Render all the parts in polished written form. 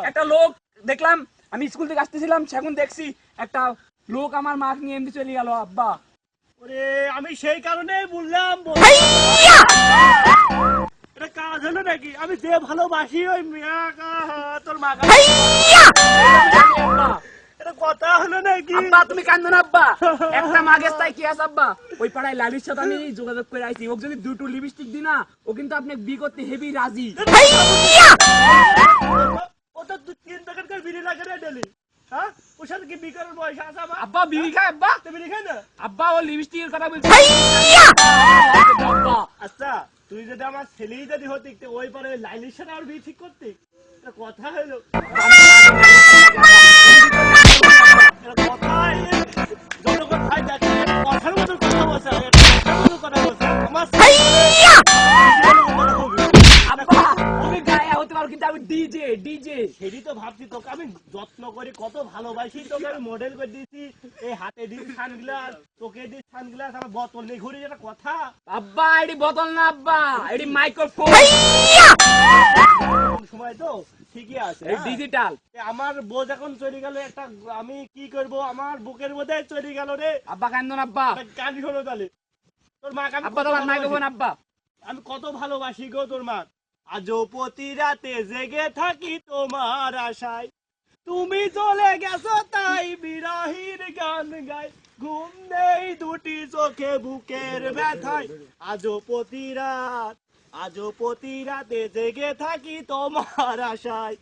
একটা লোক দেখলাম, আমি স্কুল থেকে আসতেছিলাম, সেখন দেখছি একটা লোক আমার মাছ নিয়ে এমনি চলে গেল আব্বা। ওরে আমি সেই কারণেই বললাম এটা কাজ হলো নাকি? আমি যে ভালোবাসি ওই মিয়া তোর মা এটা কথা হলো নাকি? আব্বা তুমি কান্দো না আব্বা, একটা মাগের তাই কি আছে আব্বা? ওই পাড়ায় লালির সাথে আমি যোগাযোগ করে আইছি, ও যদি দুটো লিপস্টিক দি না, ও কিন্তু আপনি বি করতে হেভি রাজি। ও তো 3 প্যাকেট করে বিড়ি লাগে রে ডেলি। হ্যাঁ ওর সাথে কি বিড়ি করার বয়স আছে আমার? আব্বা বিড়ি খায় আব্বা? তুই বিড়ি খাই না? আব্বা ও লিপস্টিকের কথা বলছে। আচ্ছা তুই যদি আমার ছেলেই যদি হতি ওই পরে লাইলির সাথে আর বিয়ে ঠিক করতি, এটা কথা হলো? জনগণ ভাই দেখে কথার মতো কথা বলছে, কথার মতো কথা বলছে আমার সেটি তো ভাবছি তোকে আমি যত্ন করি, কত ভালোবাসি তোকে আমি মডেল করে দিয়েছি, এই হাতে দিয়েছি সানগ্লাস, তোকে দিয়েছি সানগ্লাস, আমার বোতল নেই ঘুরে যেটা কথা। আব্বা এটি বোতল না আব্বা, এটি মাইক্রোফোন সময় তো ঠিকই আছে ডিজিটাল। আমার বউ যখন চলে গেল একটা, আমি কি করব, আমার বুকের মধ্যে চলে গেল রে। আব্বা কান্দন আব্বা, গান শোনো তাহলে তোর মা আব্বা তোমার মাইক্রোফোন আব্বা, আমি কত ভালোবাসি গো তোর মা। আজও প্রতি রাতে জেগে থাকি তোমার আশায়, তুমি চলে গেছো তাই বিরহীর গান গাই, ঘুম নেই দুটি চোখে বুকের ব্যথায়। আজও প্রতি রাতে জেগে থাকি তোমার আশায়,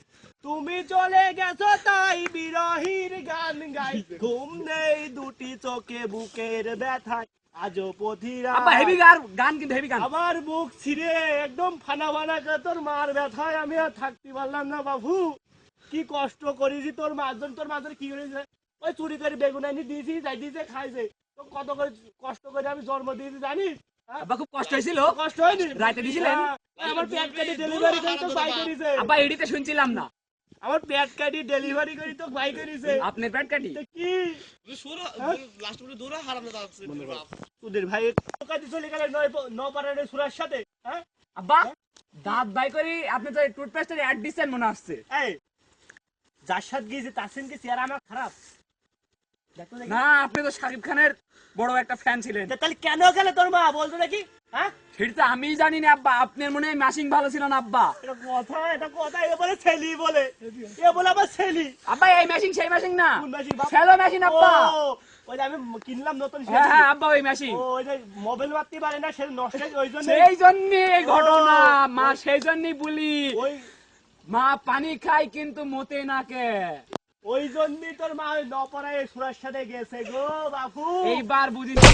তুমি চলে গেছো তাই বিরহীর গান গাই, ঘুম নেই দুটি চোখে বুকের ব্যথায়। আজও প্রতি আব্বা হেভি গান কিন্তু হেভি গান। আমার বুক ছিঁড়ে একদম ফানা ফানা করে তোর মার ব্যথায় আমি আর থাকতে পারলাম না বাবু। কি কষ্ট করেছি তোর মাজন, তোর মাজন কি করেছে, ওই চুরি করে বেগুন আনি দিয়েছি, যাই দিয়েছে খাইছে, তো কত করে কষ্ট করে আমি জন্ম দিয়েছি জানিস? আব্বা খুব কষ্ট হয়েছিল? কষ্ট হয়নি? রাইতে দিয়েছিলেন? আমার পেট কেটে ডেলিভারি করে তো বাই করেছে। আব্বা এডিতে শুনছিলাম না। আমার পেট কাটি ডেলিভারি করি তো বাই করেছে। আপনার পেট কাটি কি লাস্ট পর্যন্ত দৌড়া হারানো যাচ্ছে তোদের ভাই কাটি চলে গেলে নপাড়ার সুরার সাথে। হ্যাঁ আব্বা দাঁত বাই করি, আপনি তো টুথপেস্টের অ্যাড দিচ্ছেন মনে আসছে। এই যার সাথে গিয়েছে তার সিনকে চেহারা আমার খারাপ না, আপনি তো শাকিব খানের বড় একটা ফ্যান ছিলেন। তাহলে কেন গেলে তোর মা বলতো নাকি? হ্যাঁ সেটা তো আমি জানি না আব্বা, আপনার মনে হয় ম্যাশিং ভালো ছিল না আব্বা। এটা কথা এ বলে ছেলি বলে, এ বলে আমার ছেলি। আব্বা এই ম্যাশিং সেই ম্যাশিং না, কোন ম্যাশিং বাপ? শ্যালো ম্যাশিং আব্বা। ওই যে আমি কিনলাম নতুন হ্যাঁ হ্যাঁ আব্বা ওই ম্যাশিং। ওই যে মোবাইল মারতে পারে না সে নষ্ট, ওই জন্য সেই জন্যই এই ঘটনা মা, সেই জন্যই বলি ওই মা পানি খায় কিন্তু মতে না কে। ওই জন্যই তোর মা নপড়ায় সুরার সাথে গেছে গো বাবু। এইবার বুঝি কি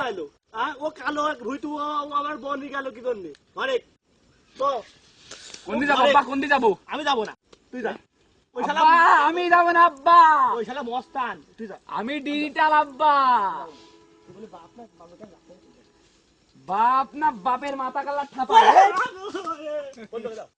পাইলো? ও কালো ভুইতু আমার বনি গেল কি জন্য? ঘরে তো কোন দিকে যাবো আব্বা, কোন দিকে যাবো? আমি যাবো না, তুই যা। ওই শালা আব্বা আমি যাবো না আব্বা, ওই শালা মস্তান, তুই যা। আমি ডিজিটাল আব্বা। বাপ না বাপের মাথা কালা ঠাপা। বন্ধ করে দাও।